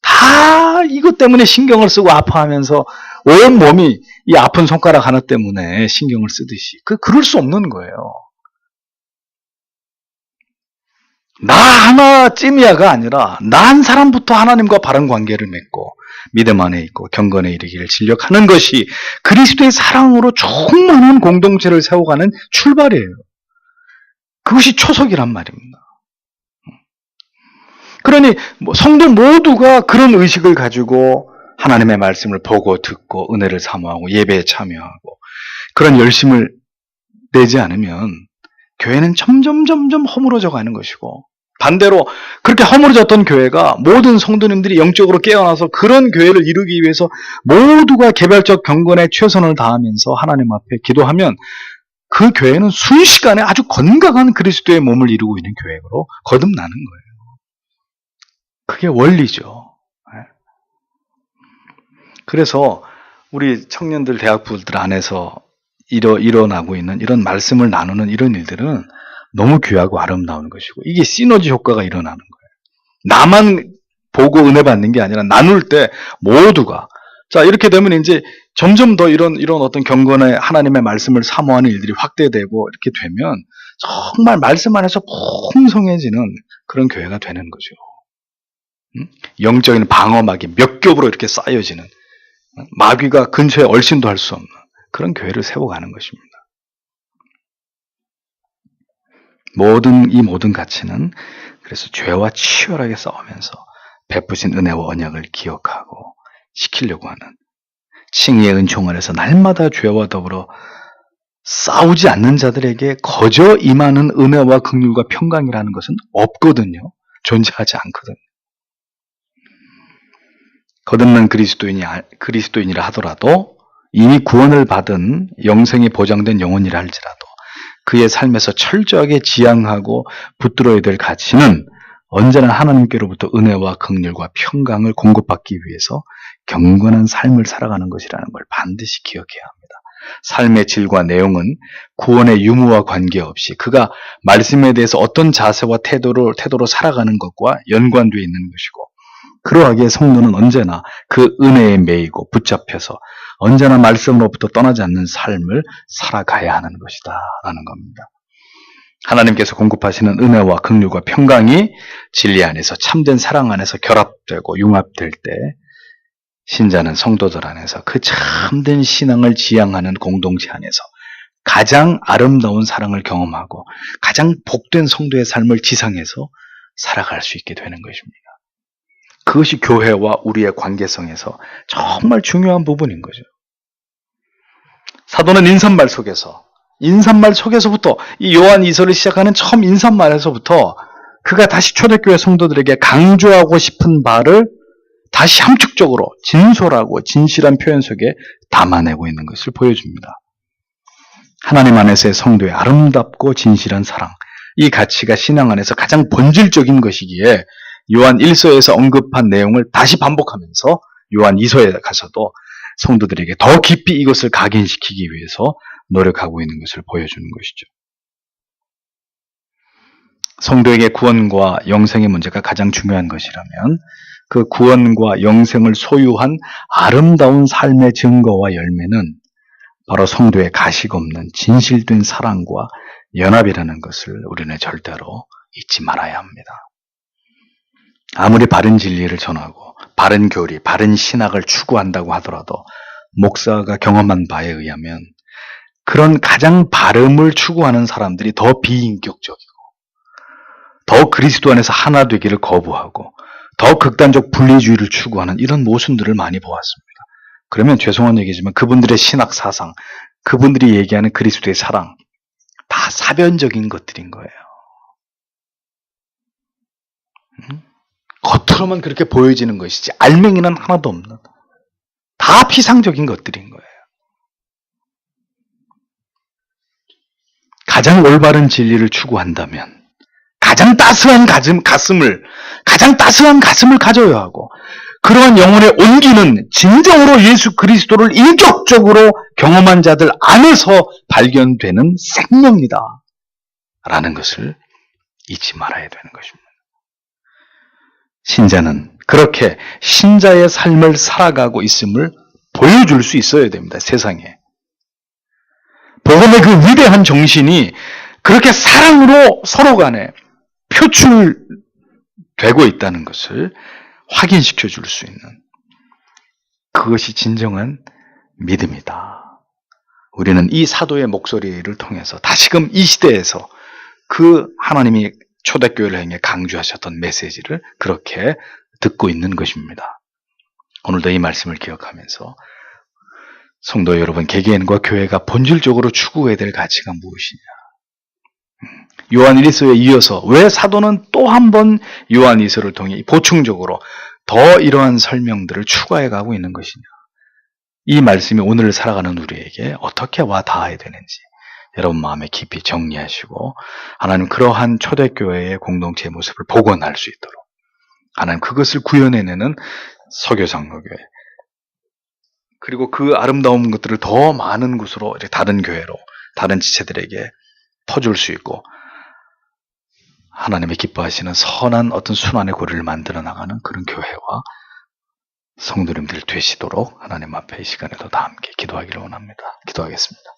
다 이것 때문에 신경을 쓰고 아파하면서 온 몸이 이 아픈 손가락 하나 때문에 신경을 쓰듯이 그럴 수 없는 거예요. 나 하나쯤이야가 아니라 나 한 사람부터 하나님과 바른 관계를 맺고 믿음 안에 있고 경건에 이르기를 진력하는 것이 그리스도의 사랑으로 충만한 공동체를 세워가는 출발이에요. 그것이 초석이란 말입니다. 그러니 성도 모두가 그런 의식을 가지고 하나님의 말씀을 보고 듣고 은혜를 사모하고 예배에 참여하고 그런 열심을 내지 않으면 교회는 점점 허물어져 가는 것이고, 반대로 그렇게 허물어졌던 교회가 모든 성도님들이 영적으로 깨어나서 그런 교회를 이루기 위해서 모두가 개별적 경건에 최선을 다하면서 하나님 앞에 기도하면 그 교회는 순식간에 아주 건강한 그리스도의 몸을 이루고 있는 교회로 거듭나는 거예요. 그게 원리죠. 그래서 우리 청년들, 대학부들 안에서 일어나고 있는 이런 말씀을 나누는 이런 일들은 너무 귀하고 아름다운 것이고, 이게 시너지 효과가 일어나는 거예요. 나만 보고 은혜 받는 게 아니라 나눌 때 모두가, 자, 이렇게 되면 이제 점점 더 이런 어떤 경건의 하나님의 말씀을 사모하는 일들이 확대되고 이렇게 되면 정말 말씀 안에서 풍성해지는 그런 교회가 되는 거죠. 영적인 방어막이 몇 겹으로 이렇게 쌓여지는, 마귀가 근처에 얼씬도 할 수 없는 그런 교회를 세워가는 것입니다. 이 모든 가치는 그래서 죄와 치열하게 싸우면서 베푸신 은혜와 언약을 기억하고 지키려고 하는, 칭의의 은총 안에서 날마다 죄와 더불어 싸우지 않는 자들에게 거저 임하는 은혜와 긍휼과 평강이라는 것은 없거든요. 존재하지 않거든요. 거듭난 그리스도인이라 하더라도 이미 구원을 받은 영생이 보장된 영혼이라 할지라도 그의 삶에서 철저하게 지향하고 붙들어야 될 가치는 언제나 하나님께로부터 은혜와 긍휼과 평강을 공급받기 위해서 경건한 삶을 살아가는 것이라는 걸 반드시 기억해야 합니다. 삶의 질과 내용은 구원의 유무와 관계없이 그가 말씀에 대해서 어떤 자세와 태도로 살아가는 것과 연관되어 있는 것이고, 그러하기에 성도는 언제나 그 은혜에 매이고 붙잡혀서 언제나 말씀으로부터 떠나지 않는 삶을 살아가야 하는 것이다 라는 겁니다. 하나님께서 공급하시는 은혜와 긍휼과 평강이 진리 안에서 참된 사랑 안에서 결합되고 융합될 때 신자는 성도들 안에서 그 참된 신앙을 지향하는 공동체 안에서 가장 아름다운 사랑을 경험하고 가장 복된 성도의 삶을 지상해서 살아갈 수 있게 되는 것입니다. 그것이 교회와 우리의 관계성에서 정말 중요한 부분인 거죠. 사도는 인사말 속에서부터 이 요한 2서를 시작하는 처음 인사말에서부터 그가 다시 초대교회 성도들에게 강조하고 싶은 바를 다시 함축적으로 진솔하고 진실한 표현 속에 담아내고 있는 것을 보여줍니다. 하나님 안에서의 성도의 아름답고 진실한 사랑, 이 가치가 신앙 안에서 가장 본질적인 것이기에 요한 1서에서 언급한 내용을 다시 반복하면서 요한 2서에 가서도 성도들에게 더 깊이 이것을 각인시키기 위해서 노력하고 있는 것을 보여주는 것이죠. 성도에게 구원과 영생의 문제가 가장 중요한 것이라면 그 구원과 영생을 소유한 아름다운 삶의 증거와 열매는 바로 성도의 가식 없는 진실된 사랑과 연합이라는 것을 우리는 절대로 잊지 말아야 합니다. 아무리 바른 진리를 전하고 바른 교리, 바른 신학을 추구한다고 하더라도 목사가 경험한 바에 의하면 그런 가장 바름을 추구하는 사람들이 더 비인격적이고 더 그리스도 안에서 하나 되기를 거부하고 더 극단적 분리주의를 추구하는 이런 모순들을 많이 보았습니다. 그러면 죄송한 얘기지만 그분들의 신학 사상, 그분들이 얘기하는 그리스도의 사랑 다 사변적인 것들인 거예요. 겉으로만 그렇게 보여지는 것이지 알맹이는 하나도 없는 다 피상적인 것들인 거예요. 가장 올바른 진리를 추구한다면 가장 따스한 가슴을 가져야 하고, 그러한 영혼의 온기는 진정으로 예수 그리스도를 인격적으로 경험한 자들 안에서 발견되는 생명이다 라는 것을 잊지 말아야 되는 것입니다. 신자는 그렇게 신자의 삶을 살아가고 있음을 보여줄 수 있어야 됩니다. 세상에. 복음의 그 위대한 정신이 그렇게 사랑으로 서로 간에 표출되고 있다는 것을 확인시켜 줄 수 있는 그것이 진정한 믿음이다. 우리는 이 사도의 목소리를 통해서 다시금 이 시대에서 그 하나님이 초대교회를 향해 강조하셨던 메시지를 그렇게 듣고 있는 것입니다. 오늘도 이 말씀을 기억하면서 성도 여러분, 개개인과 교회가 본질적으로 추구해야 될 가치가 무엇이냐? 요한 1서에 이어서 왜 사도는 또 한 번 요한 2서를 통해 보충적으로 더 이러한 설명들을 추가해 가고 있는 것이냐? 이 말씀이 오늘 살아가는 우리에게 어떻게 와 닿아야 되는지 여러분 마음에 깊이 정리하시고 하나님 그러한 초대교회의 공동체의 모습을 복원할 수 있도록 하나님 그것을 구현해내는 서교장로교회 그리고 그 아름다운 것들을 더 많은 곳으로 이렇게 다른 교회로 다른 지체들에게 퍼줄 수 있고 하나님의 기뻐하시는 선한 어떤 순환의 고리를 만들어 나가는 그런 교회와 성도님들 되시도록 하나님 앞에 이 시간에도 다 함께 기도하기를 원합니다. 기도하겠습니다.